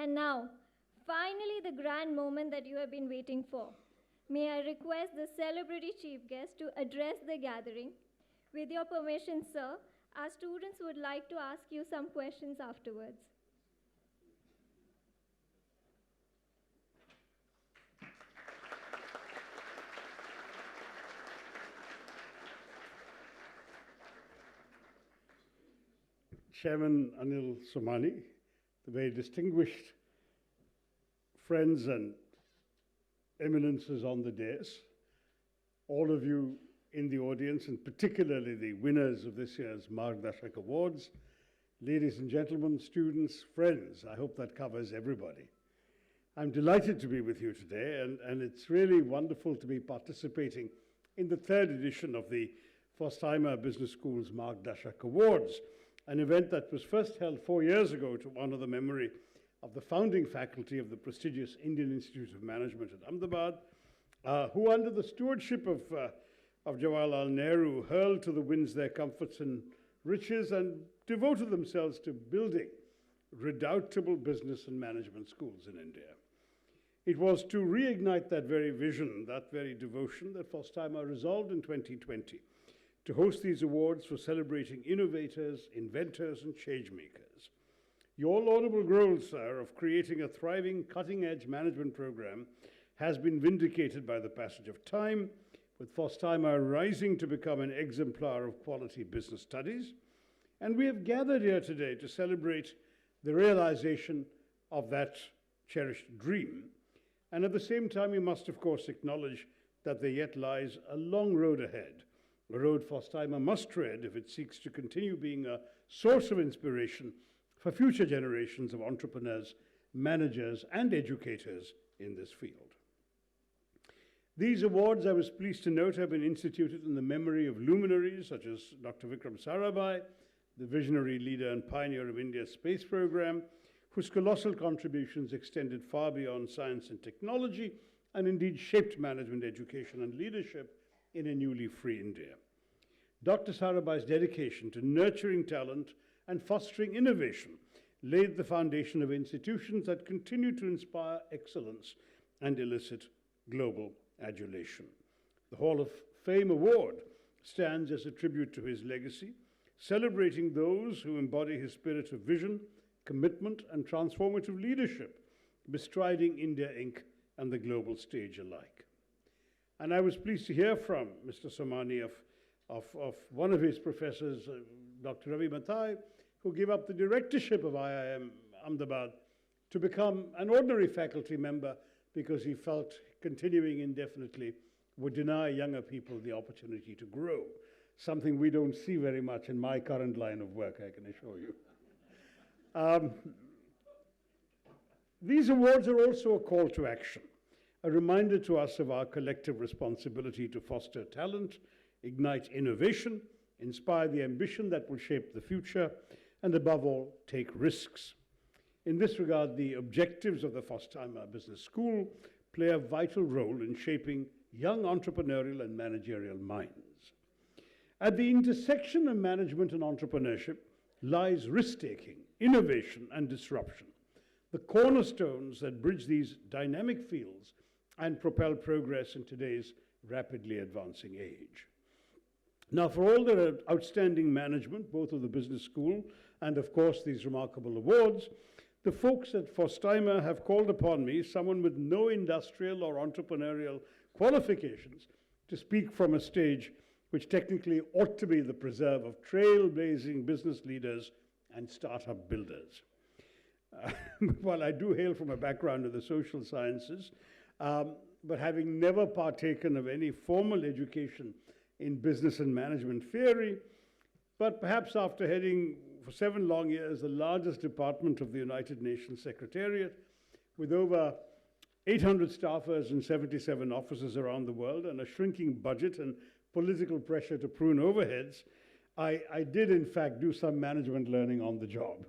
And now, finally, the grand moment that you have been waiting for. May I request the celebrity chief guest to address the gathering. With your permission, sir, our students would like to ask you some questions afterwards. Chairman Anil Somani, the very distinguished friends and eminences on the dais, all of you in the audience, and particularly the winners of this year's Margdarshak Awards, ladies and gentlemen, students, friends, I hope that covers everybody. I'm delighted to be with you today, and it's really wonderful to be participating in the third edition of the FOSTIIMA Business School's Margdarshak Awards, an event that was first held 4 years ago to honor the memory of the founding faculty of the prestigious Indian Institute of Management at Ahmedabad, who under the stewardship of Jawaharlal Nehru hurled to the winds their comforts and riches and devoted themselves to building redoubtable business and management schools in India. It was to reignite that very vision, that very devotion, that FOSTIIMA resolved in 2020 to host these awards for celebrating innovators, inventors, and change makers. Your laudable goal, sir, of creating a thriving, cutting-edge management program has been vindicated by the passage of time, with FOSTIIMA rising to become an exemplar of quality business studies. And we have gathered here today to celebrate the realization of that cherished dream. And at the same time, we must, of course, acknowledge that there yet lies a long road ahead, a road FOSTIIMA must tread if it seeks to continue being a source of inspiration for future generations of entrepreneurs, managers, and educators in this field. These awards, I was pleased to note, have been instituted in the memory of luminaries such as Dr. Vikram Sarabhai, the visionary leader and pioneer of India's space program, whose colossal contributions extended far beyond science and technology and indeed shaped management, education, and leadership in a newly free India. Dr. Sarabhai's dedication to nurturing talent and fostering innovation laid the foundation of institutions that continue to inspire excellence and elicit global adulation. The Hall of Fame Award stands as a tribute to his legacy, celebrating those who embody his spirit of vision, commitment, and transformative leadership, bestriding India Inc. and the global stage alike. And I was pleased to hear from Mr. Somani of one of his professors, Dr. Ravi Mathai, who gave up the directorship of IIM Ahmedabad to become an ordinary faculty member because he felt continuing indefinitely would deny younger people the opportunity to grow, something we don't see very much in my current line of work, I can assure you. These awards are also a call to action, a reminder to us of our collective responsibility to foster talent, ignite innovation, inspire the ambition that will shape the future, and above all, take risks. In this regard, the objectives of the FOSTIIMA Business School play a vital role in shaping young entrepreneurial and managerial minds. At the intersection of management and entrepreneurship lies risk-taking, innovation, and disruption, the cornerstones that bridge these dynamic fields and propel progress in today's rapidly advancing age. Now, for all their outstanding management, both of the business school and, of course, these remarkable awards, the folks at FOSTIIMA have called upon me, someone with no industrial or entrepreneurial qualifications, to speak from a stage which technically ought to be the preserve of trailblazing business leaders and startup builders. While I do hail from a background in the social sciences, but having never partaken of any formal education in business and management theory, but perhaps after heading for 7 long years the largest department of the United Nations Secretariat, with over 800 staffers and 77 offices around the world and a shrinking budget and political pressure to prune overheads, I did in fact do some management learning on the job.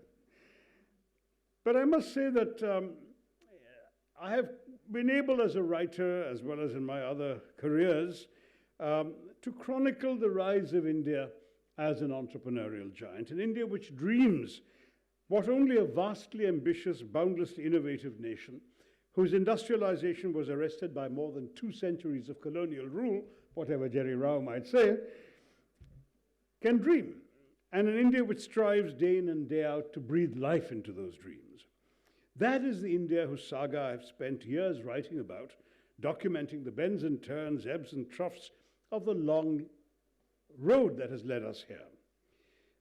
But I must say that I have been able as a writer, as well as in my other careers, to chronicle the rise of India as an entrepreneurial giant, an India which dreams What only a vastly ambitious, boundlessly innovative nation, whose industrialization was arrested by more than 2 centuries of colonial rule, whatever Jerry Rao might say, can dream, and an India which strives day in and day out to breathe life into those dreams. That is the India whose saga I've spent years writing about, documenting the bends and turns, ebbs and troughs of the long road that has led us here.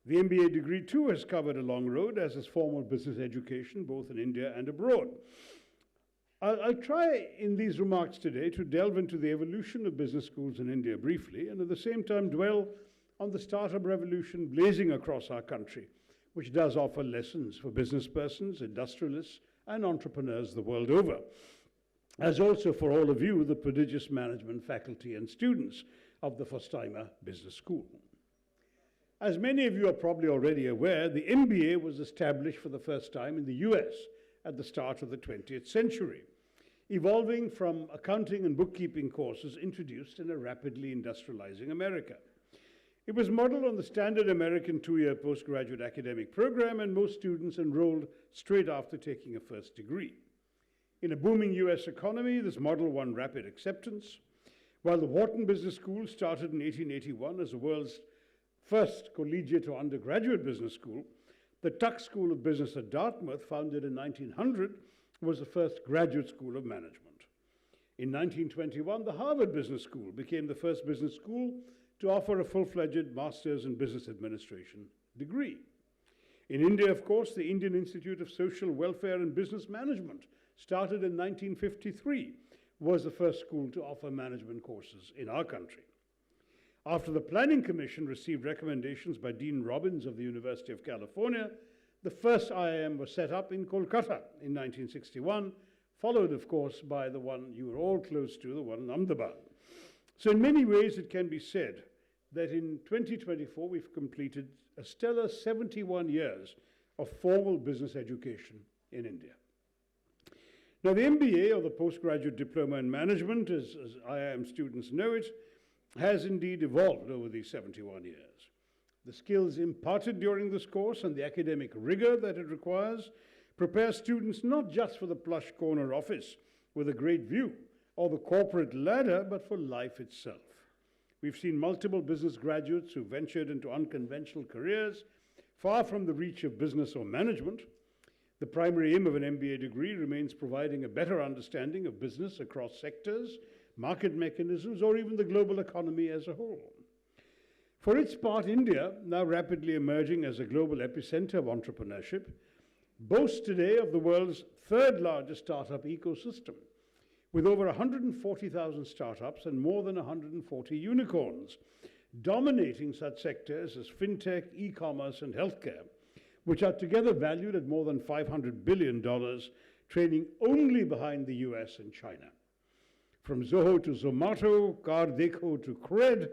The MBA degree too has covered a long road, as has formal business education, both in India and abroad. I'll try in these remarks today to delve into the evolution of business schools in India briefly, and at the same time dwell on the startup revolution blazing across our country, which does offer lessons for business persons, industrialists, and entrepreneurs the world over, as also for all of you, the prodigious management faculty and students of the FOSTIIMA Business School. As many of you are probably already aware, the MBA was established for the first time in the US at the start of the 20th century, evolving from accounting and bookkeeping courses introduced in a rapidly industrializing America. It was modeled on the standard American 2-year postgraduate academic program, and most students enrolled straight after taking a first degree. In a booming US economy, this model won rapid acceptance. While the Wharton Business School started in 1881 as the world's first collegiate or undergraduate business school, the Tuck School of Business at Dartmouth, founded in 1900, was the first graduate school of management. In 1921, the Harvard Business School became the first business school to offer a full-fledged Master's in Business Administration degree. In India, of course, the Indian Institute of Social Welfare and Business Management, started in 1953, was the first school to offer management courses in our country. After the Planning Commission received recommendations by Dean Robbins of the University of California, the first IIM was set up in Kolkata in 1961, followed, of course, by the one you were all close to, the one in Ahmedabad. So in many ways, it can be said that in 2024, we've completed a stellar 71 years of formal business education in India. Now, the MBA, or the Postgraduate Diploma in Management, as IIM students know it, has indeed evolved over these 71 years. The skills imparted during this course and the academic rigor that it requires prepare students not just for the plush corner office with a great view or the corporate ladder, but for life itself. We've seen multiple business graduates who ventured into unconventional careers far from the reach of business or management. The primary aim of an MBA degree remains providing a better understanding of business across sectors, market mechanisms, or even the global economy as a whole. For its part, India, now rapidly emerging as a global epicenter of entrepreneurship, boasts today of the world's third largest startup ecosystem, with over 140,000 startups and more than 140 unicorns, dominating such sectors as fintech, e-commerce, and healthcare, which are together valued at more than $500 billion, trailing only behind the US and China. From Zoho to Zomato, Car Dekho to Cred,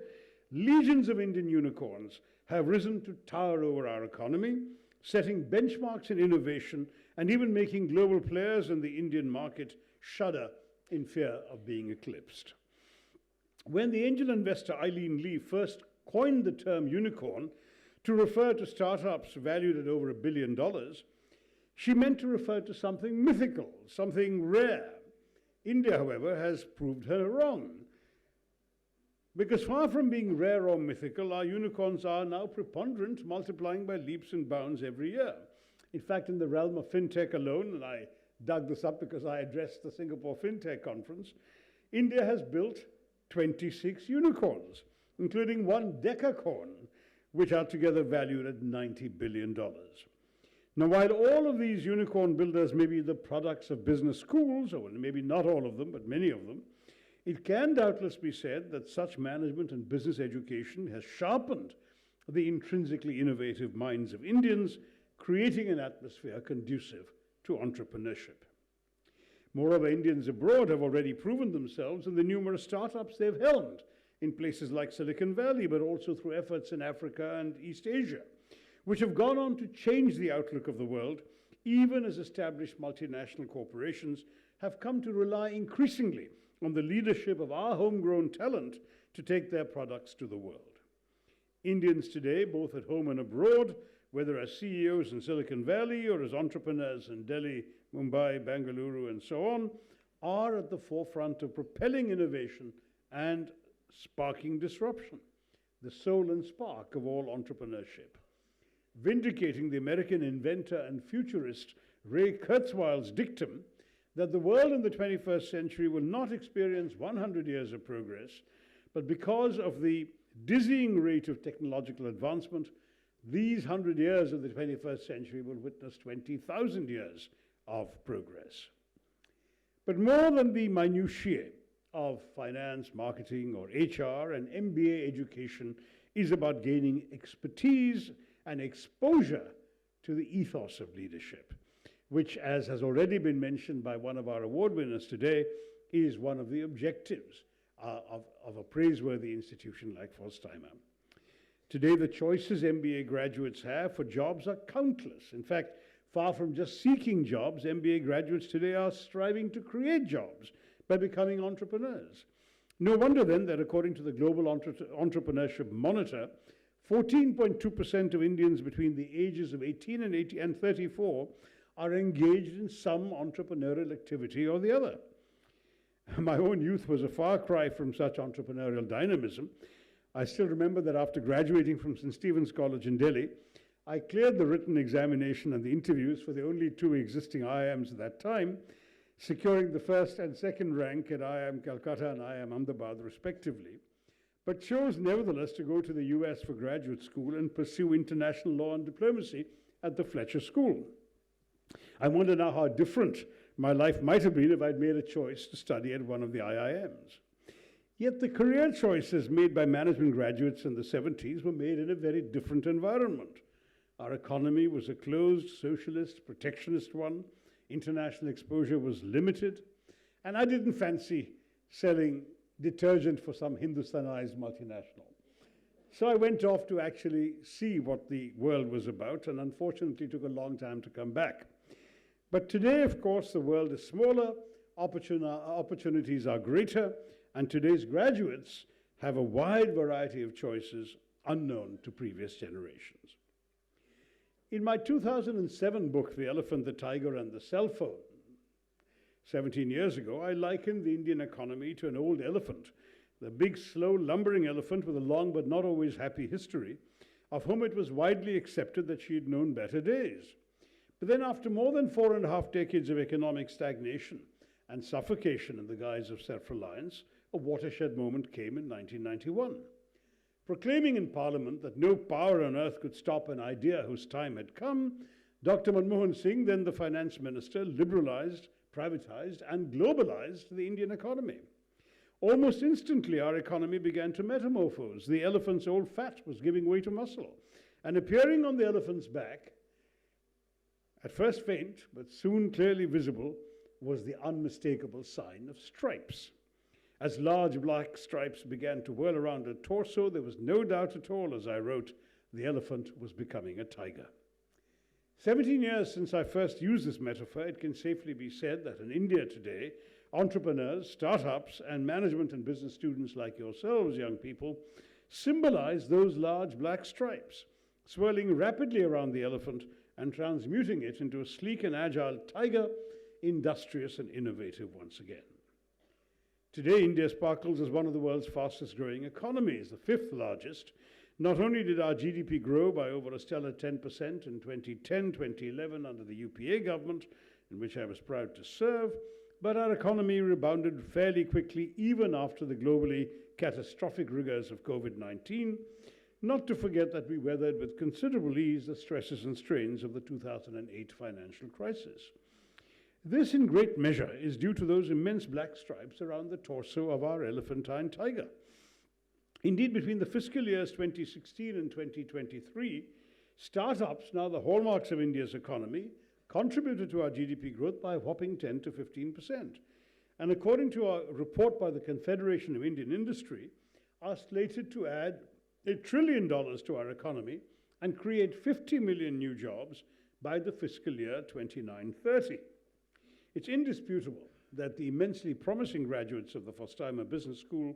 legions of Indian unicorns have risen to tower over our economy, setting benchmarks in innovation and even making global players in the Indian market shudder in fear of being eclipsed. When the angel investor Eileen Lee first coined the term unicorn to refer to startups valued at over $1 billion, she meant to refer to something mythical, something rare. India, however, has proved her wrong. Because far from being rare or mythical, our unicorns are now preponderant, multiplying by leaps and bounds every year. In fact, in the realm of fintech alone, and I dug this up because I addressed the Singapore FinTech Conference, India has built 26 unicorns, including one decacorn, which are together valued at $90 billion. Now, while all of these unicorn builders may be the products of business schools, or maybe not all of them, but many of them, it can doubtless be said that such management and business education has sharpened the intrinsically innovative minds of Indians, creating an atmosphere conducive to entrepreneurship. Moreover, Indians abroad have already proven themselves in the numerous startups they've helmed in places like Silicon Valley, but also through efforts in Africa and East Asia, which have gone on to change the outlook of the world, even as established multinational corporations have come to rely increasingly on the leadership of our homegrown talent to take their products to the world. Indians today, both at home and abroad, whether as CEOs in Silicon Valley or as entrepreneurs in Delhi, Mumbai, Bengaluru, and so on, are at the forefront of propelling innovation and sparking disruption, the soul and spark of all entrepreneurship. Vindicating the American inventor and futurist Ray Kurzweil's dictum that the world in the 21st century will not experience 100 years of progress, but because of the dizzying rate of technological advancement, these 100 years of the 21st century will witness 20,000 years of progress. But more than the minutiae of finance, marketing, or HR, an MBA education is about gaining expertise and exposure to the ethos of leadership, which, as has already been mentioned by one of our award winners today, is one of the objectives of a praiseworthy institution like FOSTIIMA. Today, the choices MBA graduates have for jobs are countless. In fact, far from just seeking jobs, MBA graduates today are striving to create jobs by becoming entrepreneurs. No wonder then that according to the Global Entrepreneurship Monitor, 14.2% of Indians between the ages of 18 and 34 are engaged in some entrepreneurial activity or the other. My own youth was a far cry from such entrepreneurial dynamism. I still remember that after graduating from St. Stephen's College in Delhi, I cleared the written examination and the interviews for the only two existing IIMs at that time, securing the first and second rank at IIM Calcutta and IIM Ahmedabad respectively, but chose nevertheless to go to the US for graduate school and pursue international law and diplomacy at the Fletcher School. I wonder now how different my life might have been if I'd made a choice to study at one of the IIMs. Yet the career choices made by management graduates in the 70s were made in a very different environment. Our economy was a closed, socialist, protectionist one. International exposure was limited. And I didn't fancy selling detergent for some Hindustanized multinational. So I went off to actually see what the world was about, and unfortunately took a long time to come back. But today, of course, the world is smaller, opportunities are greater, and today's graduates have a wide variety of choices unknown to previous generations. In my 2007 book, The Elephant, the Tiger, and the Cell Phone, 17 years ago, I likened the Indian economy to an old elephant, the big, slow, lumbering elephant with a long but not always happy history, of whom it was widely accepted that she had known better days. But then after more than 4.5 decades of economic stagnation and suffocation in the guise of self-reliance, a watershed moment came in 1991. Proclaiming in Parliament that no power on earth could stop an idea whose time had come, Dr. Manmohan Singh, then the finance minister, liberalized, privatized, and globalized the Indian economy. Almost instantly, our economy began to metamorphose. The elephant's old fat was giving way to muscle, and appearing on the elephant's back, at first faint, but soon clearly visible, was the unmistakable sign of stripes. As large black stripes began to whirl around her torso, there was no doubt at all, as I wrote, the elephant was becoming a tiger. 17 years since I first used this metaphor, it can safely be said that in India today, entrepreneurs, startups, and management and business students like yourselves, young people, symbolize those large black stripes, swirling rapidly around the elephant and transmuting it into a sleek and agile tiger, industrious and innovative once again. Today, India sparkles as one of the world's fastest growing economies, the fifth largest. Not only did our GDP grow by over a stellar 10% in 2010-2011 under the UPA government, in which I was proud to serve, but our economy rebounded fairly quickly even after the globally catastrophic rigors of COVID-19, not to forget that we weathered with considerable ease the stresses and strains of the 2008 financial crisis. This, in great measure, is due to those immense black stripes around the torso of our elephantine tiger. Indeed, between the fiscal years 2016 and 2023, startups, now the hallmarks of India's economy, contributed to our GDP growth by a whopping 10 to 15%. And according to a report by the Confederation of Indian Industry, are slated to add $1 trillion to our economy and create 50 million new jobs by the fiscal year 29-30. It's indisputable that the immensely promising graduates of the FOSTIIMA Business School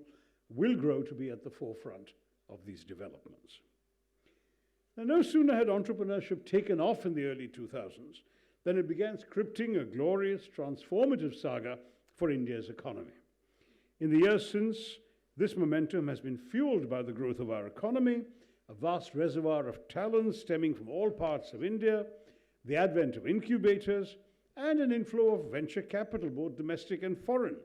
will grow to be at the forefront of these developments. Now, no sooner had entrepreneurship taken off in the early 2000s than it began scripting a glorious, transformative saga for India's economy. In the years since, this momentum has been fueled by the growth of our economy, a vast reservoir of talents stemming from all parts of India, the advent of incubators, and an inflow of venture capital, both domestic and foreign,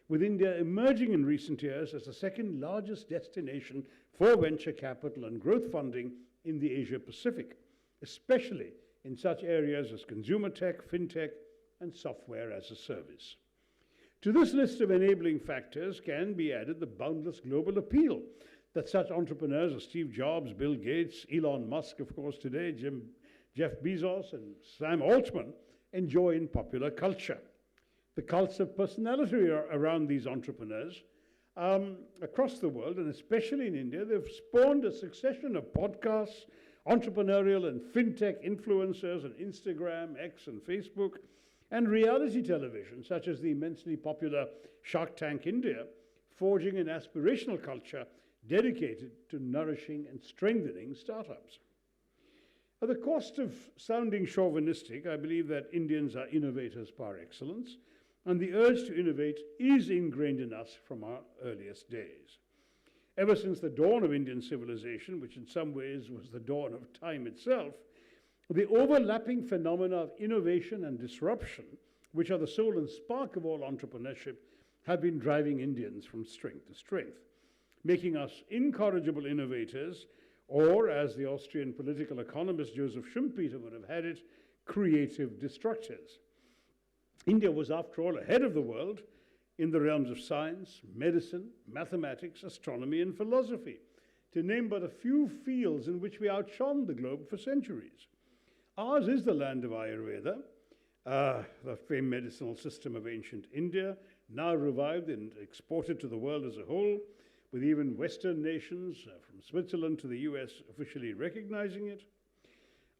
with India emerging in recent years as the second largest destination for venture capital and growth funding in the Asia-Pacific, especially in such areas as consumer tech, fintech, and software as a service. To this list of enabling factors can be added the boundless global appeal that such entrepreneurs as Steve Jobs, Bill Gates, Elon Musk, of course, today, Jeff Bezos, and Sam Altman enjoy in popular culture. The cults of personality around these entrepreneurs across the world, and especially in India, they've spawned a succession of podcasts, entrepreneurial and fintech influencers on Instagram, X, and Facebook, and reality television, such as the immensely popular Shark Tank India, forging an aspirational culture dedicated to nourishing and strengthening startups. At the cost of sounding chauvinistic, I believe that Indians are innovators par excellence, and the urge to innovate is ingrained in us from our earliest days. Ever since the dawn of Indian civilization, which in some ways was the dawn of time itself, the overlapping phenomena of innovation and disruption, which are the soul and spark of all entrepreneurship, have been driving Indians from strength to strength, making us incorrigible innovators, or, as the Austrian political economist Joseph Schumpeter would have had it, creative destructors. India was, after all, ahead of the world in the realms of science, medicine, mathematics, astronomy, and philosophy, to name but a few fields in which we outshone the globe for centuries. Ours is the land of Ayurveda, the famed medicinal system of ancient India, now revived and exported to the world as a whole, with even Western nations, from Switzerland to the US, officially recognizing it.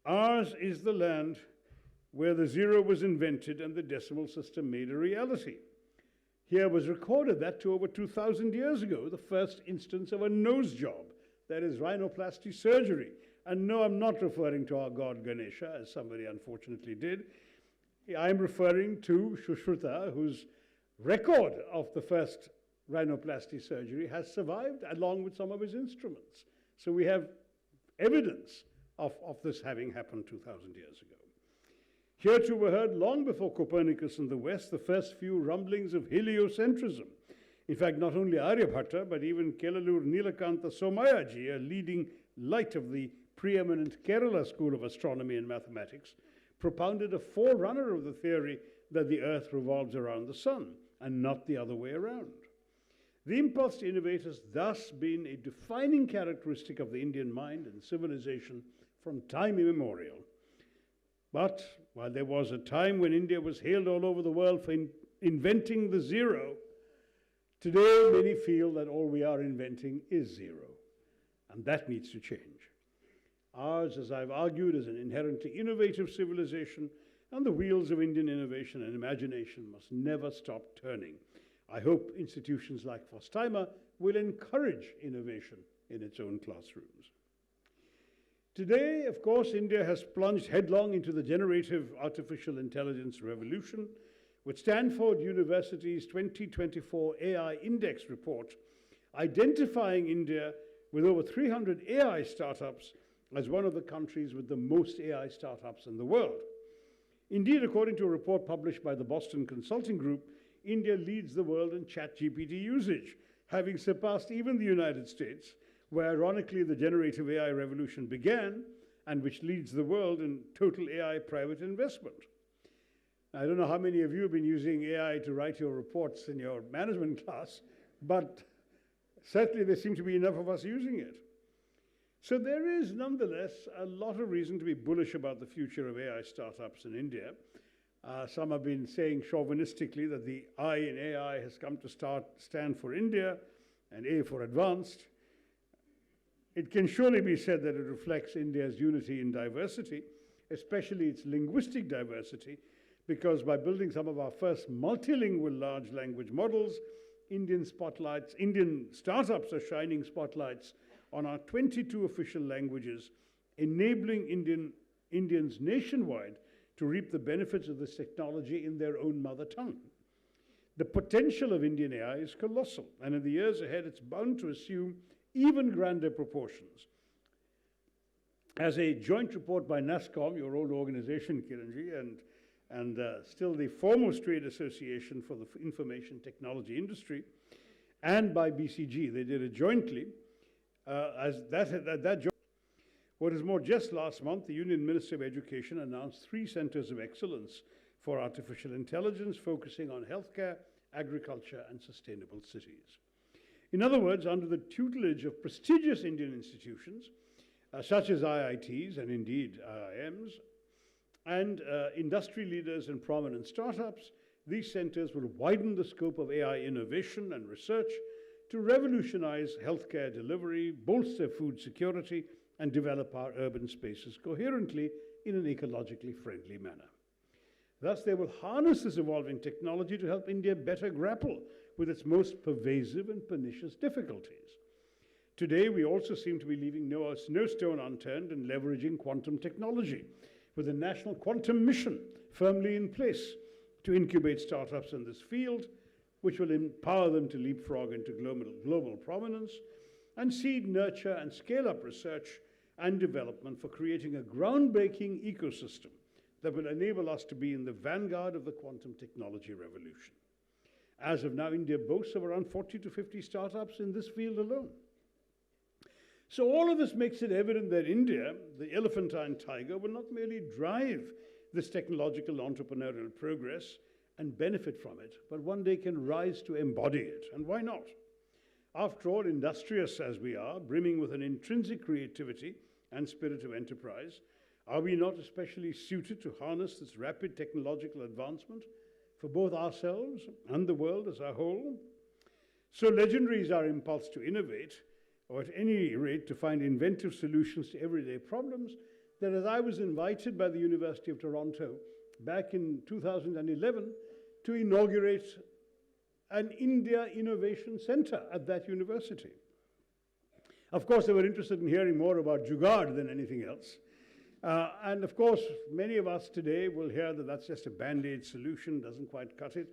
Ours is the land where the zero was invented and the decimal system made a reality. Here was recorded that to over 2,000 years ago, the first instance of a nose job, that is rhinoplasty surgery. And no, I'm not referring to our god Ganesha, as somebody unfortunately did. I'm referring to Sushruta, whose record of the first rhinoplasty surgery has survived, along with some of his instruments. So we have evidence of this having happened 2,000 years ago. Here too were heard long before Copernicus in the West the first few rumblings of heliocentrism. In fact, not only Aryabhatta, but even Kelalur Nilakanta Somayaji, a leading light of the preeminent Kerala school of astronomy and mathematics, propounded a forerunner of the theory that the Earth revolves around the sun, and not the other way around. The impulse to innovate has thus been a defining characteristic of the Indian mind and civilization from time immemorial. But while there was a time when India was hailed all over the world for inventing the zero, today many feel that all we are inventing is zero, and that needs to change. Ours, as I've argued, is an inherently innovative civilization, and the wheels of Indian innovation and imagination must never stop turning. I hope institutions like FOSTIIMA will encourage innovation in its own classrooms. Today, of course, India has plunged headlong into the generative artificial intelligence revolution, with Stanford University's 2024 AI Index report identifying India with over 300 AI startups as one of the countries with the most AI startups in the world. Indeed, according to a report published by the Boston Consulting Group, India leads the world in ChatGPT usage, having surpassed even the United States, where ironically the generative AI revolution began, and which leads the world in total AI private investment. I don't know how many of you have been using AI to write your reports in your management class, but certainly there seem to be enough of us using it. So there is nonetheless a lot of reason to be bullish about the future of AI startups in India. Some have been saying chauvinistically that the I in AI has come to stand for India and A for advanced. It can surely be said that it reflects India's unity in diversity, especially its linguistic diversity, because by building some of our first multilingual large language models, Indian startups are shining spotlights on our 22 official languages, enabling Indians nationwide to reap the benefits of this technology in their own mother tongue. The potential of Indian AI is colossal, and in the years ahead, it's bound to assume even grander proportions. As a joint report by NASSCOM, your old organization, Kiranji, and still the foremost trade association for the information technology industry, and by BCG, they did it jointly. What is more, just last month, the Union Minister of Education announced 3 centers of excellence for artificial intelligence, focusing on healthcare, agriculture, and sustainable cities. In other words, under the tutelage of prestigious Indian institutions, such as IITs and indeed IIMs, and industry leaders and prominent startups, these centers will widen the scope of AI innovation and research to revolutionize healthcare delivery, bolster food security, and develop our urban spaces coherently in an ecologically friendly manner. Thus, they will harness this evolving technology to help India better grapple with its most pervasive and pernicious difficulties. Today, we also seem to be leaving no stone unturned in leveraging quantum technology, with the National Quantum Mission firmly in place to incubate startups in this field, which will empower them to leapfrog into global prominence, and seed, nurture, and scale up research and development for creating a groundbreaking ecosystem that will enable us to be in the vanguard of the quantum technology revolution. As of now, India boasts of around 40 to 50 startups in this field alone. So all of this makes it evident that India, the elephantine tiger, will not merely drive this technological entrepreneurial progress and benefit from it, but one day can rise to embody it. And why not? After all, industrious as we are, brimming with an intrinsic creativity and spirit of enterprise, are we not especially suited to harness this rapid technological advancement for both ourselves and the world as a whole? So legendary is our impulse to innovate, or at any rate to find inventive solutions to everyday problems, that as I was invited by the University of Toronto back in 2011 to inaugurate an India Innovation Center at that university. Of course, they were interested in hearing more about Jugaad than anything else. And of course, many of us today will hear that that's just a band-aid solution, doesn't quite cut it.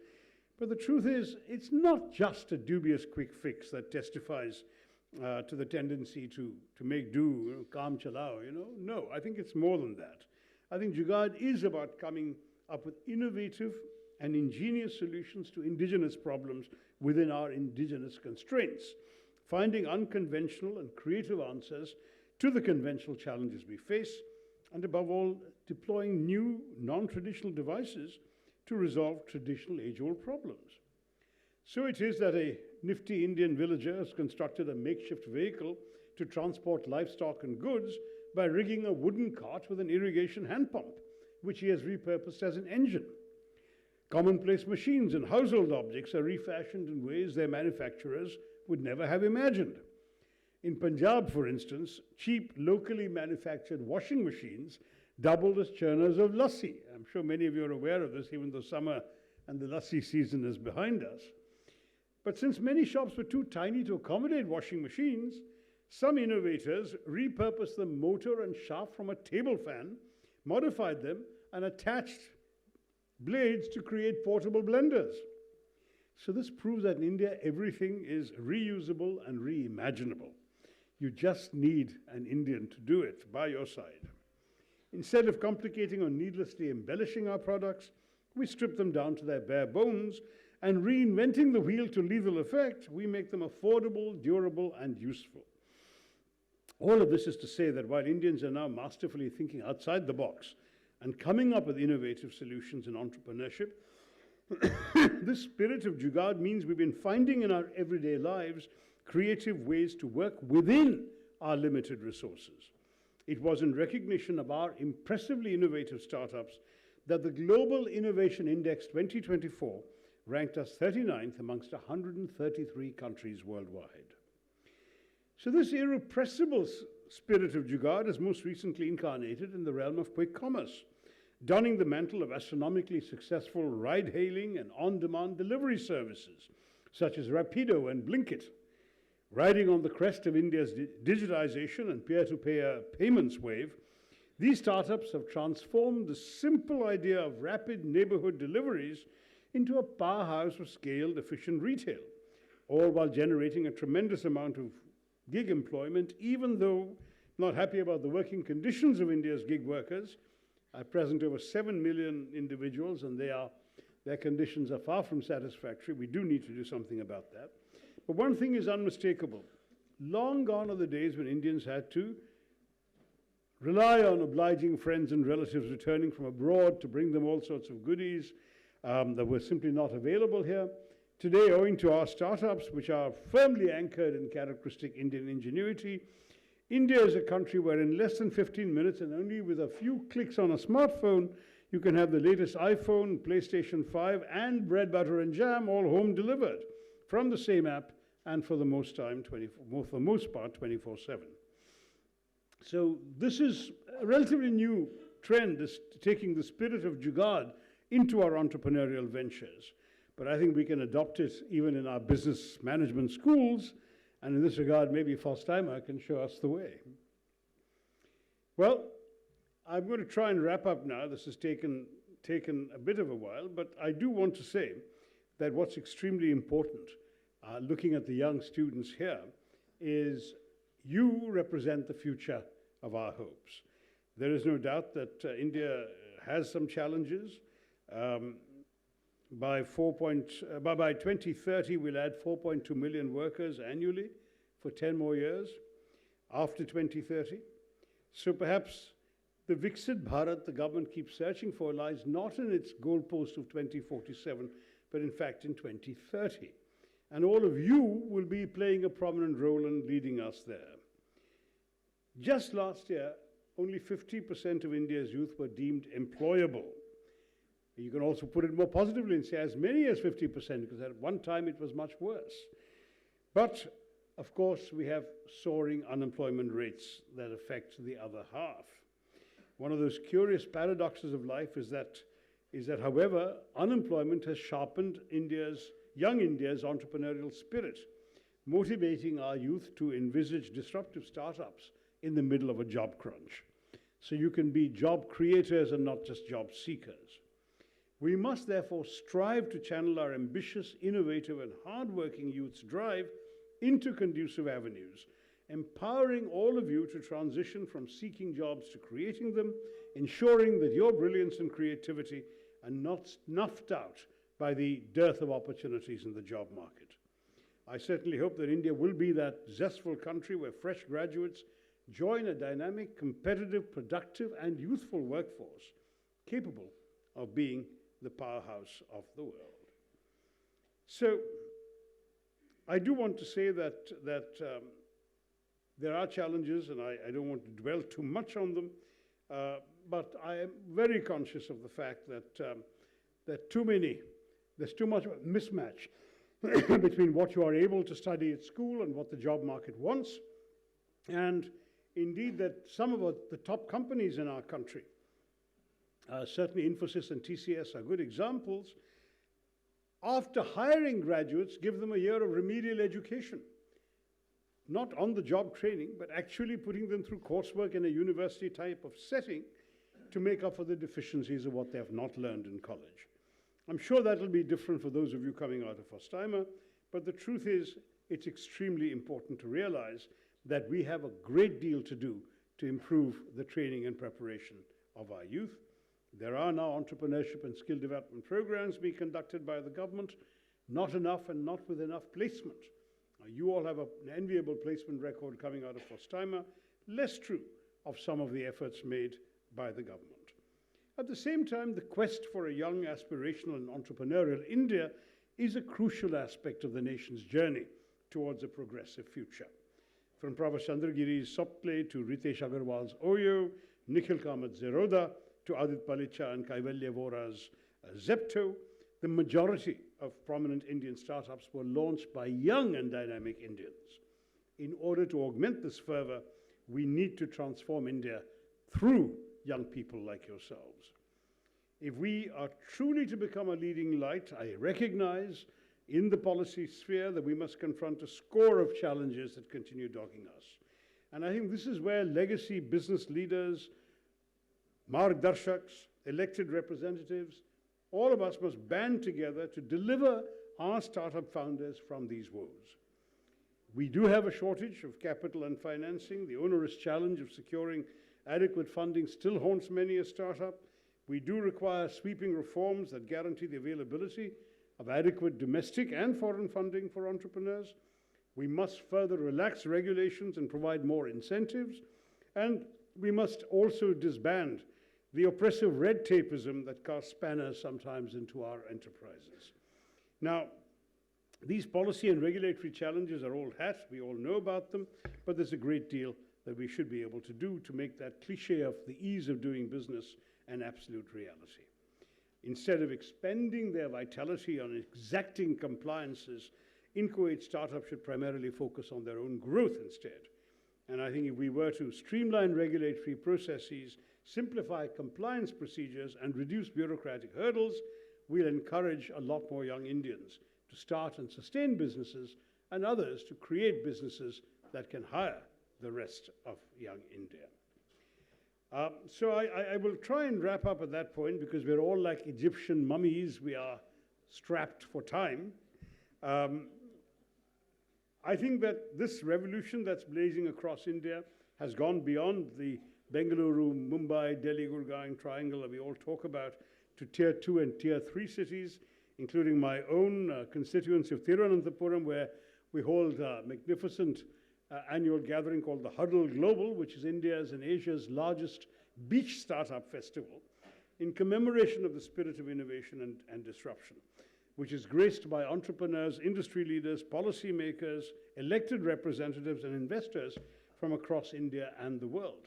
But the truth is, it's not just a dubious quick fix that testifies to the tendency to make do, kaam chalao, No, I think it's more than that. I think Jugaad is about coming up with innovative and ingenious solutions to indigenous problems within our indigenous constraints, finding unconventional and creative answers to the conventional challenges we face, and above all, deploying new, non-traditional devices to resolve traditional age-old problems. So it is that a nifty Indian villager has constructed a makeshift vehicle to transport livestock and goods by rigging a wooden cart with an irrigation hand pump, which he has repurposed as an engine. Commonplace machines and household objects are refashioned in ways their manufacturers would never have imagined. In Punjab, for instance, cheap, locally manufactured washing machines doubled as churners of lassi. I'm sure many of you are aware of this, even though summer and the lassi season is behind us. But since many shops were too tiny to accommodate washing machines, some innovators repurposed the motor and shaft from a table fan, modified them, and attached blades to create portable blenders. So this proves that in India, everything is reusable and reimaginable. You just need an Indian to do it by your side. Instead of complicating or needlessly embellishing our products, we strip them down to their bare bones, and reinventing the wheel to lethal effect, we make them affordable, durable, and useful. All of this is to say that while Indians are now masterfully thinking outside the box and coming up with innovative solutions in entrepreneurship, this spirit of Jugaad means we've been finding in our everyday lives creative ways to work within our limited resources. It was in recognition of our impressively innovative startups that the Global Innovation Index 2024 ranked us 39th amongst 133 countries worldwide. So this irrepressible spirit of Jugaad is most recently incarnated in the realm of quick commerce, donning the mantle of astronomically successful ride-hailing and on-demand delivery services, such as Rapido and Blinkit. Riding on the crest of India's digitization and peer-to-peer payments wave, these startups have transformed the simple idea of rapid neighborhood deliveries into a powerhouse of scaled, efficient retail, all while generating a tremendous amount of gig employment, even though not happy about the working conditions of India's gig workers. At present, over 7 million individuals, and their conditions are far from satisfactory. We do need to do something about that. But one thing is unmistakable. Long gone are the days when Indians had to rely on obliging friends and relatives returning from abroad to bring them all sorts of goodies that were simply not available here. Today, owing to our startups, which are firmly anchored in characteristic Indian ingenuity, India is a country where in less than 15 minutes and only with a few clicks on a smartphone, you can have the latest iPhone, PlayStation 5, and bread, butter, and jam all home delivered from the same app and for the most part, 24/7. So this is a relatively new trend, this taking the spirit of Jugaad into our entrepreneurial ventures. But I think we can adopt it even in our business management schools, and in this regard, maybe FOSTIIMA can show us the way. Well, I'm going to try and wrap up now. This has taken a bit of a while, but I do want to say that what's extremely important, looking at the young students here, is you represent the future of our hopes. There is no doubt that India has some challenges. By 2030, we'll add 4.2 million workers annually for 10 more years after 2030. So perhaps the Viksit Bharat the government keeps searching for lies not in its goalpost of 2047, but in fact in 2030. And all of you will be playing a prominent role in leading us there. Just last year, only 50% of India's youth were deemed employable. You can also put it more positively and say as many as 50%, because at one time it was much worse. But, of course, we have soaring unemployment rates that affect the other half. One of those curious paradoxes of life is that, however, unemployment has sharpened young India's entrepreneurial spirit, motivating our youth to envisage disruptive startups in the middle of a job crunch. So you can be job creators and not just job seekers. We must therefore strive to channel our ambitious, innovative, and hardworking youth's drive into conducive avenues, empowering all of you to transition from seeking jobs to creating them, ensuring that your brilliance and creativity are not snuffed out by the dearth of opportunities in the job market. I certainly hope that India will be that zestful country where fresh graduates join a dynamic, competitive, productive, and youthful workforce capable of being the powerhouse of the world. So I do want to say that there are challenges, and I don't want to dwell too much on them, but I am very conscious of the fact that there's too much mismatch between what you are able to study at school and what the job market wants. And indeed that some of the top companies in our country, certainly Infosys and TCS are good examples, after hiring graduates, give them a year of remedial education. Not on-the-job training, but actually putting them through coursework in a university type of setting to make up for the deficiencies of what they have not learned in college. I'm sure that'll be different for those of you coming out of FOSTIIMA, but the truth is it's extremely important to realize that we have a great deal to do to improve the training and preparation of our youth. There are now entrepreneurship and skill development programs being conducted by the government, not enough and not with enough placement. You all have an enviable placement record coming out of FOSTIIMA, less true of some of the efforts made by the government. At the same time, the quest for a young, aspirational and entrepreneurial India is a crucial aspect of the nation's journey towards a progressive future. From Professor Chandragiri's Sople to Ritesh Agarwal's Oyo, Nikhil Kamat's Zerodha, to Adit Palicha and Kaivalya Vora's Zepto, the majority of prominent Indian startups were launched by young and dynamic Indians. In order to augment this fervor, we need to transform India through young people like yourselves. If we are truly to become a leading light, I recognize in the policy sphere that we must confront a score of challenges that continue dogging us. And I think this is where legacy business leaders, Margdarshaks, elected representatives, all of us must band together to deliver our startup founders from these woes. We do have a shortage of capital and financing. The onerous challenge of securing adequate funding still haunts many a startup. We do require sweeping reforms that guarantee the availability of adequate domestic and foreign funding for entrepreneurs. We must further relax regulations and provide more incentives. And we must also disband the oppressive red tapeism that casts spanners sometimes into our enterprises. Now, these policy and regulatory challenges are old hat. We all know about them, but there's a great deal that we should be able to do to make that cliche of the ease of doing business an absolute reality. Instead of expending their vitality on exacting compliances, in Kuwait, startups should primarily focus on their own growth instead. And I think if we were to streamline regulatory processes, simplify compliance procedures, and reduce bureaucratic hurdles, we'll encourage a lot more young Indians to start and sustain businesses, and others to create businesses that can hire the rest of young India. So I will try and wrap up at that point, because we're all like Egyptian mummies. We are strapped for time. I think that this revolution that's blazing across India has gone beyond the Bengaluru, Mumbai, Delhi, Gurgaon triangle that we all talk about to Tier 2 and Tier 3 cities, including my own constituency of Thiruvananthapuram, where we hold a magnificent annual gathering called the Huddle Global, which is India's and Asia's largest beach startup festival, in commemoration of the spirit of innovation and disruption, which is graced by entrepreneurs, industry leaders, policymakers, elected representatives, and investors from across India and the world.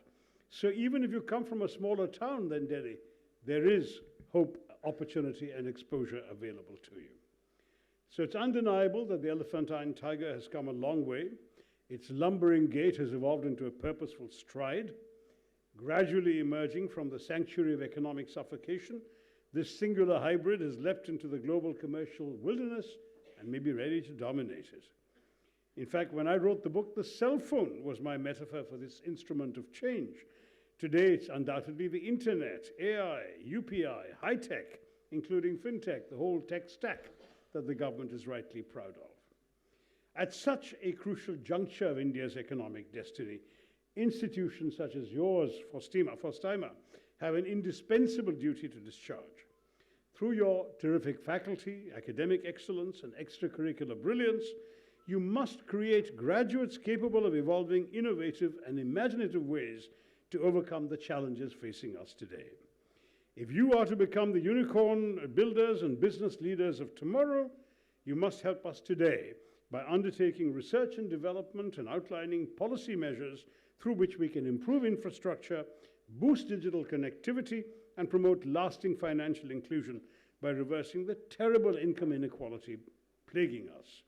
So even if you come from a smaller town than Delhi, there is hope, opportunity, and exposure available to you. So it's undeniable that the elephantine tiger has come a long way. Its lumbering gait has evolved into a purposeful stride. Gradually emerging from the sanctuary of economic suffocation, this singular hybrid has leapt into the global commercial wilderness and may be ready to dominate it. In fact, when I wrote the book, the cell phone was my metaphor for this instrument of change. Today, it's undoubtedly the internet, AI, UPI, high-tech, including fintech, the whole tech stack that the government is rightly proud of. At such a crucial juncture of India's economic destiny, institutions such as yours, FOSTIIMA, have an indispensable duty to discharge. Through your terrific faculty, academic excellence, and extracurricular brilliance, you must create graduates capable of evolving innovative and imaginative ways to overcome the challenges facing us today. If you are to become the unicorn builders and business leaders of tomorrow, you must help us today by undertaking research and development and outlining policy measures through which we can improve infrastructure, boost digital connectivity, and promote lasting financial inclusion by reversing the terrible income inequality plaguing us.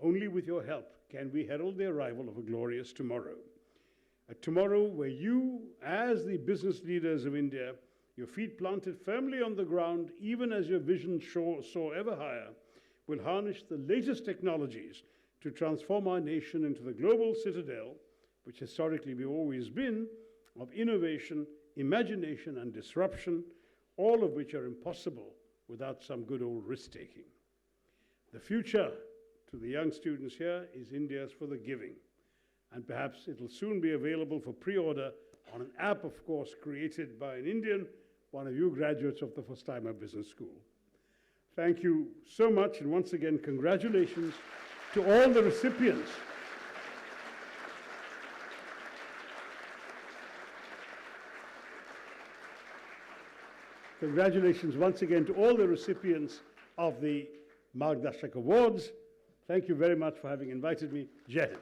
Only with your help can we herald the arrival of a glorious tomorrow. A tomorrow where you, as the business leaders of India, your feet planted firmly on the ground, even as your vision soar ever higher, will harness the latest technologies to transform our nation into the global citadel, which historically we've always been, of innovation, imagination, and disruption, all of which are impossible without some good old risk-taking. The future, to the young students here, is India's for the giving. And perhaps it'll soon be available for pre-order on an app, of course, created by an Indian, one of you graduates of the FOSTIIMA Business School. Thank you so much, and once again, congratulations to all the recipients. Congratulations once again to all the recipients of the Margdarshak Awards. Thank you very much for having invited me. Jai Hind.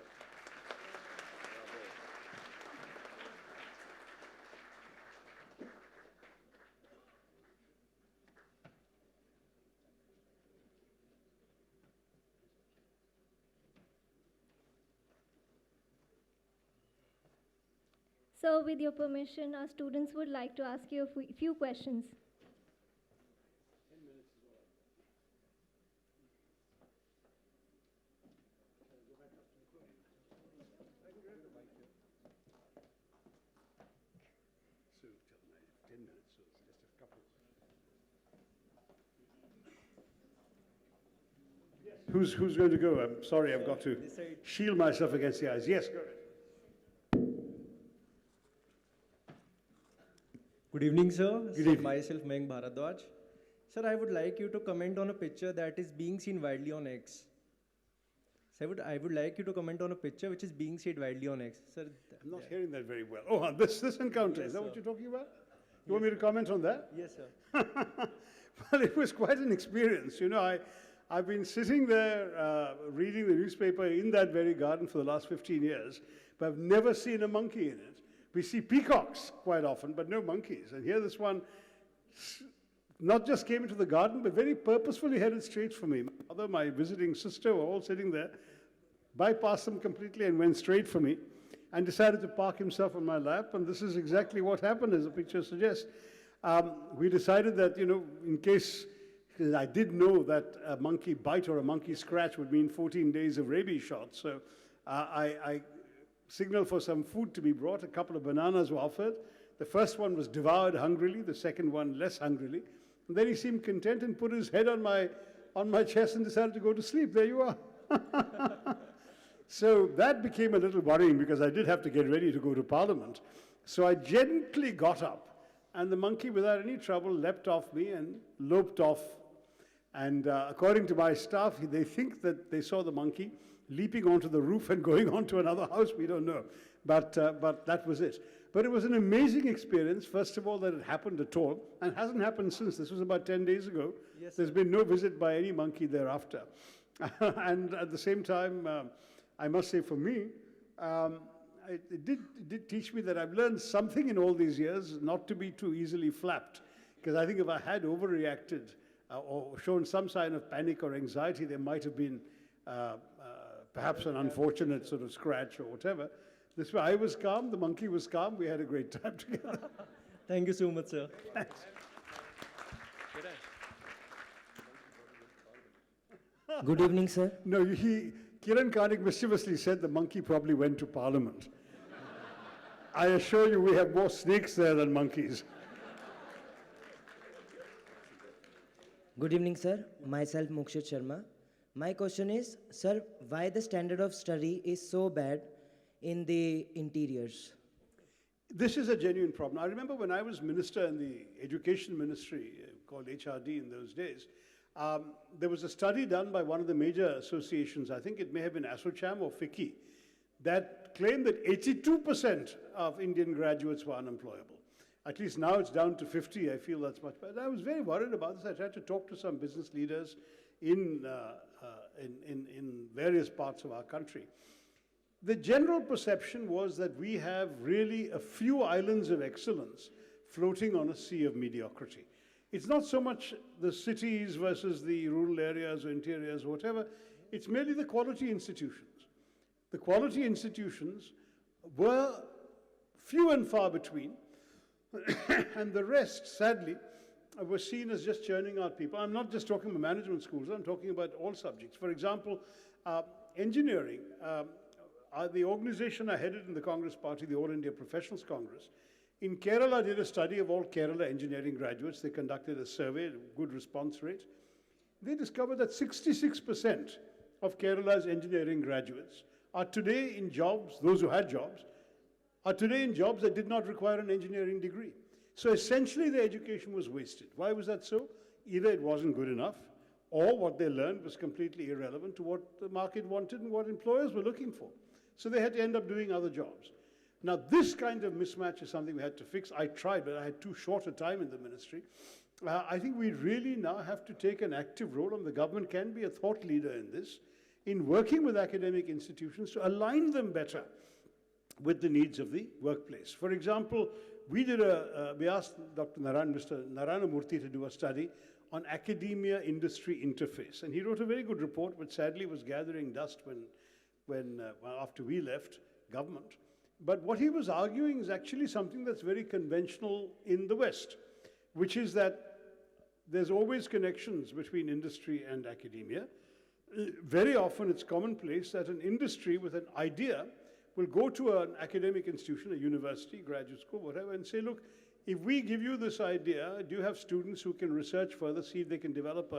So with your permission, our students would like to ask you a few questions. to till 10 minutes, so it's just a couple. Yes. Who's going to go? I'm sorry, I've got to shield myself against the eyes. Yes, go ahead. Good evening, sir. Good Sir, evening. myself, Mayank Bharadwaj. Sir, I would like you to comment on a picture that is being seen widely on X. Sir, I would like you to comment on a picture which is being seen widely on X. Sir, I'm not hearing that very well. Oh, this encounter, Yes, is that what sir. you're talking about? You want me to comment on that? Yes, sir. Well, it was quite an experience. You know, I've been sitting there reading the newspaper in that very garden for the last 15 years, but I've never seen a monkey in it. We see peacocks quite often, but no monkeys. And here this one not just came into the garden, but very purposefully headed straight for me. My mother, my visiting sister were all sitting there, bypassed them completely and went straight for me, and decided to park himself on my lap. And this is exactly what happened, as the picture suggests. We decided that, you know, in case, because I did know that a monkey bite or a monkey scratch would mean 14 days of rabies shots. So I signaled for some food to be brought. A couple of bananas were offered. The first one was devoured hungrily, the second one less hungrily. And then he seemed content and put his head on my chest and decided to go to sleep. There you are. So that became a little worrying because I did have to get ready to go to Parliament. So I gently got up, and the monkey, without any trouble, leapt off me and loped off. And according to my staff, they think that they saw the monkey leaping onto the roof and going on to another house. We don't know. But that was it. But it was an amazing experience, first of all, that it happened at all, and hasn't happened since. This was about 10 days ago. Yes, There's been no visit by any monkey thereafter. And at the same time, I must say for me, it did teach me that I've learned something in all these years, not to be too easily flapped. Because I think if I had overreacted or shown some sign of panic or anxiety, there might have been perhaps an unfortunate sort of scratch or whatever. This way I was calm, the monkey was calm, we had a great time together. Thank you so much, sir. Thanks. Good evening, sir. No, Kiran Karnik mischievously said the monkey probably went to Parliament. I assure you we have more snakes there than monkeys. Good evening, sir. Myself, Mokshit Sharma. My question is, sir, why the standard of study is so bad in the interiors? This is a genuine problem. I remember when I was minister in the education ministry, called HRD in those days, there was a study done by one of the major associations, I think it may have been ASOCHAM or FICCI, that claimed that 82% of Indian graduates were unemployable. At least now it's down to 50. I feel that's much better. I was very worried about this. I tried to talk to some business leaders in various parts of our country. The general perception was that we have really a few islands of excellence floating on a sea of mediocrity. It's not so much the cities versus the rural areas or interiors or whatever, it's merely the quality institutions. The quality institutions were few and far between, and the rest, sadly, were seen as just churning out people. I'm not just talking about management schools, I'm talking about all subjects. For example, engineering. The organization I headed in the Congress Party, the All India Professionals Congress, in Kerala did a study of all Kerala engineering graduates. They conducted a survey, a good response rate. They discovered that 66% of Kerala's engineering graduates are today in jobs, those who had jobs, are today in jobs that did not require an engineering degree. So essentially their education was wasted. Why was that so? Either it wasn't good enough, or what they learned was completely irrelevant to what the market wanted and what employers were looking for. So they had to end up doing other jobs. Now, this kind of mismatch is something we had to fix. I tried, but I had too short a time in the ministry. I think we really now have to take an active role, and the government can be a thought leader in this, in working with academic institutions to align them better with the needs of the workplace. For example, we asked Mr. Narayana Murthy to do a study on academia-industry interface. And he wrote a very good report, but sadly was gathering dust after we left government. But what he was arguing is actually something that's very conventional in the West, which is that there's always connections between industry and academia. Very often it's commonplace that an industry with an idea will go to an academic institution, a university, graduate school, whatever, and say, look, if we give you this idea, do you have students who can research further, see if they can develop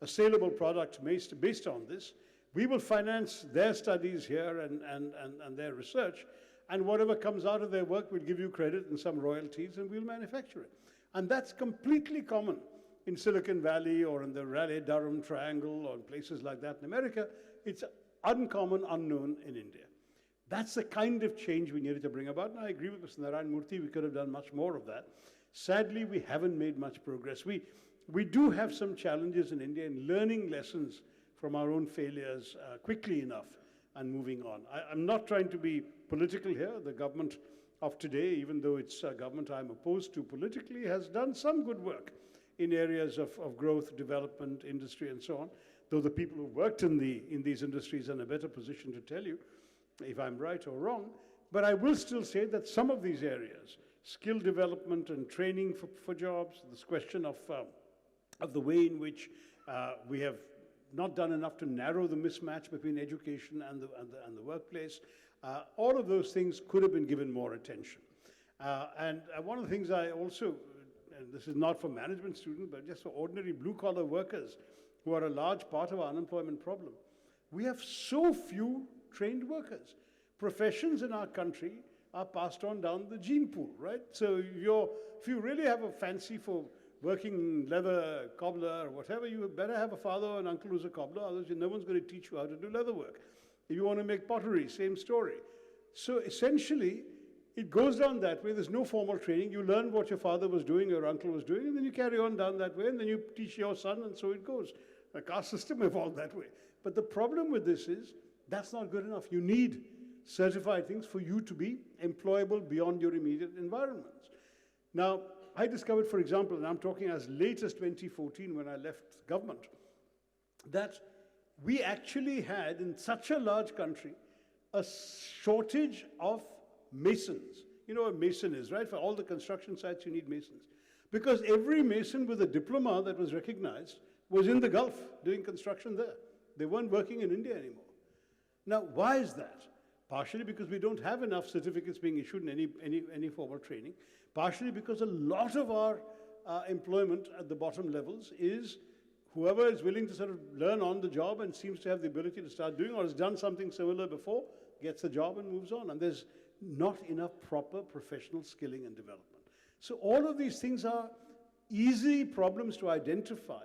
a saleable product based on this? We will finance their studies here and their research, and whatever comes out of their work, we'll give you credit and some royalties, and we'll manufacture it. And that's completely common in Silicon Valley or in the Raleigh-Durham Triangle or in places like that in America. It's uncommon, unknown in India. That's the kind of change we needed to bring about. And I agree with Mr. Narayan Murthy, we could have done much more of that. Sadly, we haven't made much progress. We do have some challenges in India in learning lessons from our own failures quickly enough and moving on. I'm not trying to be political here. The government of today, even though it's a government I'm opposed to politically, has done some good work in areas of growth, development, industry, and so on, though the people who worked in these industries are in a better position to tell you if I'm right or wrong. But I will still say that some of these areas, skill development and training for jobs, this question of the way in which we have not done enough to narrow the mismatch between education and the workplace, all of those things could have been given more attention. And one of the things I also, and this is not for management students, but just for ordinary blue-collar workers who are a large part of our unemployment problem, we have so few trained workers. Professions in our country are passed on down the gene pool, right? So if you really have a fancy for working leather, cobbler, or whatever, you better have a father or an uncle who's a cobbler, otherwise no one's going to teach you how to do leather work. If you want to make pottery, same story. So essentially, it goes down that way. There's no formal training. You learn what your father was doing, your uncle was doing, and then you carry on down that way, and then you teach your son, and so it goes. The caste system evolved that way. But the problem with this is, that's not good enough. You need certified things for you to be employable beyond your immediate environments. Now, I discovered, for example, and I'm talking as late as 2014 when I left government, that we actually had, in such a large country, a shortage of masons. You know what a mason is, right? For all the construction sites, you need masons. Because every mason with a diploma that was recognized was in the Gulf doing construction there. They weren't working in India anymore. Now, why is that? Partially because we don't have enough certificates being issued in any formal training. Partially because a lot of our employment at the bottom levels is whoever is willing to sort of learn on the job and seems to have the ability to start doing or has done something similar before, gets the job and moves on. And there's not enough proper professional skilling and development. So all of these things are easy problems to identify.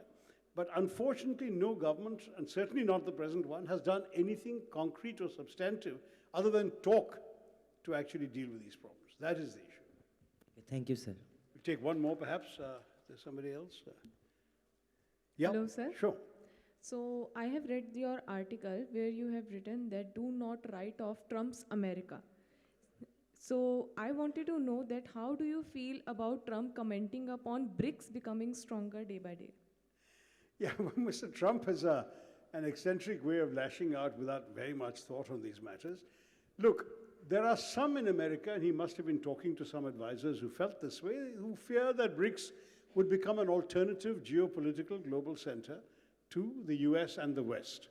But unfortunately, no government, and certainly not the present one, has done anything concrete or substantive other than talk to actually deal with these problems. That is the issue. Thank you, sir. We'll take one more, perhaps. There's somebody else. Yeah. Hello, sir. Sure. So I have read your article where you have written that do not write off Trump's America. So I wanted to know that how do you feel about Trump commenting upon BRICS becoming stronger day by day? Yeah, well, Mr. Trump has an eccentric way of lashing out without very much thought on these matters. Look, there are some in America, and he must have been talking to some advisors who felt this way, who fear that BRICS would become an alternative geopolitical global center to the US and the West.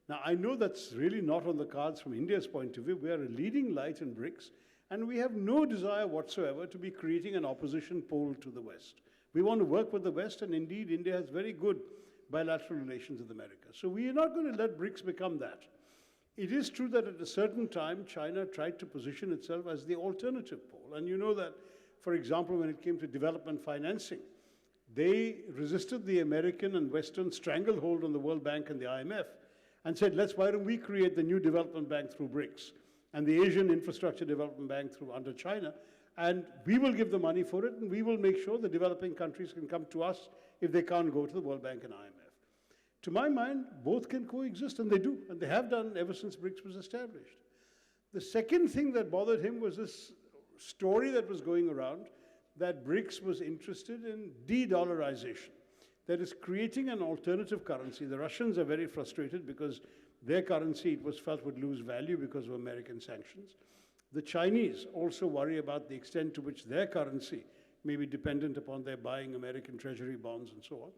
Now, I know that's really not on the cards from India's point of view. We are a leading light in BRICS, and we have no desire whatsoever to be creating an opposition pole to the West. We want to work with the West, and indeed, India has very good bilateral relations with America. So we are not going to let BRICS become that. It is true that at a certain time, China tried to position itself as the alternative pole. And you know that, for example, when it came to development financing, they resisted the American and Western stranglehold on the World Bank and the IMF and said, why don't we create the new development bank through BRICS and the Asian Infrastructure Development Bank under China, and we will give the money for it, and we will make sure the developing countries can come to us if they can't go to the World Bank and IMF. To my mind, both can coexist, and they do, and they have done ever since BRICS was established. The second thing that bothered him was this story that was going around that BRICS was interested in de-dollarization, that is creating an alternative currency. The Russians are very frustrated because their currency, it was felt, would lose value because of American sanctions. The Chinese also worry about the extent to which their currency may be dependent upon their buying American treasury bonds and so on.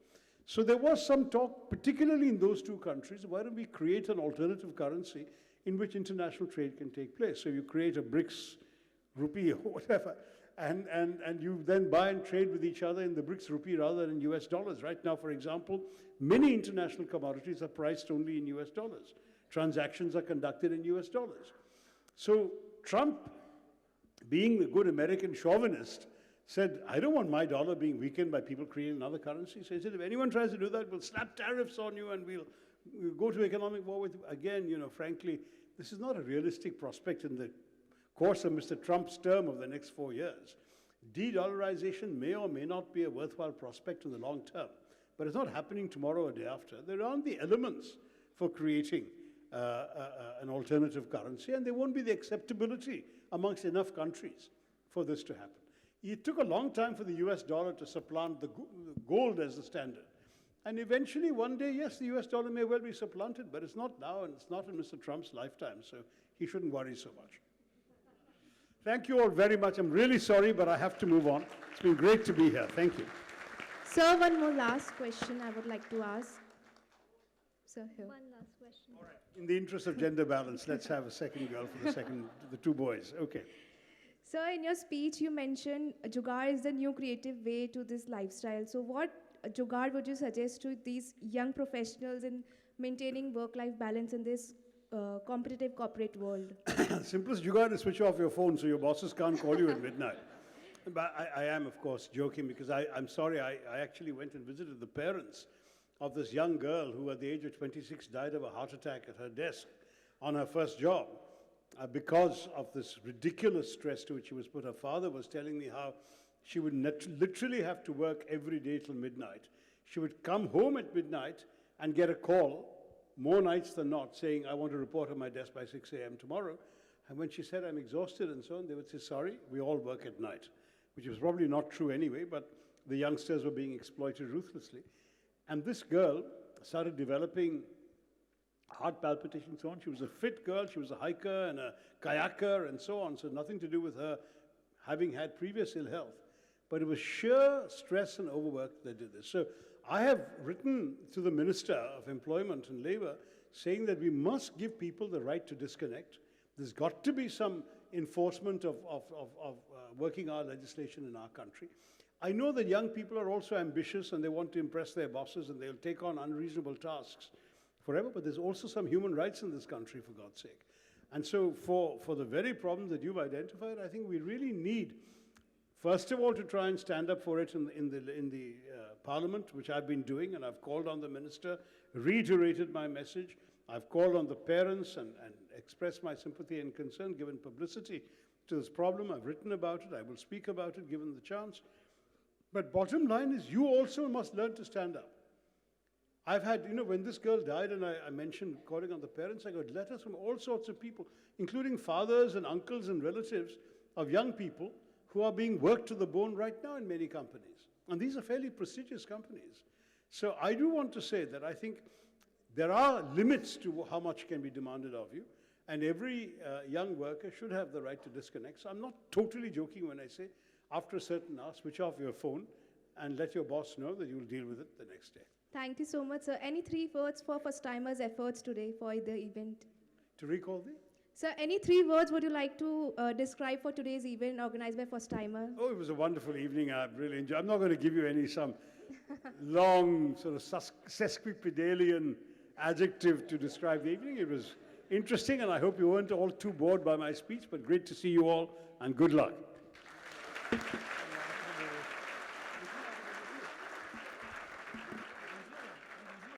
So there was some talk, particularly in those two countries, why don't we create an alternative currency in which international trade can take place? So you create a BRICS rupee or whatever, and you then buy and trade with each other in the BRICS rupee rather than US dollars. Right now, for example, many international commodities are priced only in US dollars. Transactions are conducted in US dollars. So Trump, being the good American chauvinist, said, I don't want my dollar being weakened by people creating another currency. So he said, if anyone tries to do that, we'll slap tariffs on you and we'll go to economic war with you. Again, frankly, this is not a realistic prospect in the course of Mr. Trump's term of the next 4 years. De-dollarization may or may not be a worthwhile prospect in the long term, but it's not happening tomorrow or day after. There aren't the elements for creating an alternative currency, and there won't be the acceptability amongst enough countries for this to happen. It took a long time for the US dollar to supplant the gold as the standard. And eventually, one day, yes, the US dollar may well be supplanted, but it's not now, and it's not in Mr. Trump's lifetime, so he shouldn't worry so much. Thank you all very much. I'm really sorry, but I have to move on. It's been great to be here. Thank you. Sir, one more last question I would like to ask. Sir, here. One last question. All right. In the interest of gender balance, let's have a second girl for the two boys. Okay. Sir, in your speech, you mentioned Jugaad is the new creative way to this lifestyle. So what Jugaad would you suggest to these young professionals in maintaining work-life balance in this competitive corporate world? Simplest Jugaad is switch off your phone so your bosses can't call you at midnight. But I am, of course, joking because I'm sorry, I actually went and visited the parents of this young girl who at the age of 26 died of a heart attack at her desk on her first job. Because of this ridiculous stress to which she was put. Her father was telling me how she would literally have to work every day till midnight. She would come home at midnight and get a call, more nights than not, saying, I want to report on my desk by 6 a.m. tomorrow. And when she said, I'm exhausted and so on, they would say, sorry, we all work at night, which was probably not true anyway, but the youngsters were being exploited ruthlessly. And this girl started developing heart palpitations and so on. She was a fit girl. She was a hiker and a kayaker and so on. So nothing to do with her having had previous ill health. But it was sheer stress and overwork that did this. So I have written to the Minister of Employment and Labour saying that we must give people the right to disconnect. There's got to be some enforcement of working hour legislation in our country. I know that young people are also ambitious and they want to impress their bosses and they'll take on unreasonable tasks forever, but there's also some human rights in this country, for God's sake. And so for the very problem that you've identified, I think we really need, first of all, to try and stand up for it in the Parliament, which I've been doing, and I've called on the Minister, reiterated my message. I've called on the parents and expressed my sympathy and concern, given publicity to this problem. I've written about it. I will speak about it, given the chance. But bottom line is, you also must learn to stand up. I've had, when this girl died and I mentioned calling on the parents, I got letters from all sorts of people, including fathers and uncles and relatives of young people who are being worked to the bone right now in many companies. And these are fairly prestigious companies. So I do want to say that I think there are limits to how much can be demanded of you, and every young worker should have the right to disconnect. So I'm not totally joking when I say, after a certain hour, switch off your phone and let your boss know that you'll deal with it the next day. Thank you so much, sir. Any 3 words for first-timers' efforts today for the event? To recall the? Sir, any 3 words would you like to describe for today's event organized by First Timer? Oh, it was a wonderful evening. I really enjoyed. I'm not going to give you some long sort of sesquipedalian adjective to describe the evening. It was interesting, and I hope you weren't all too bored by my speech, but great to see you all, and good luck.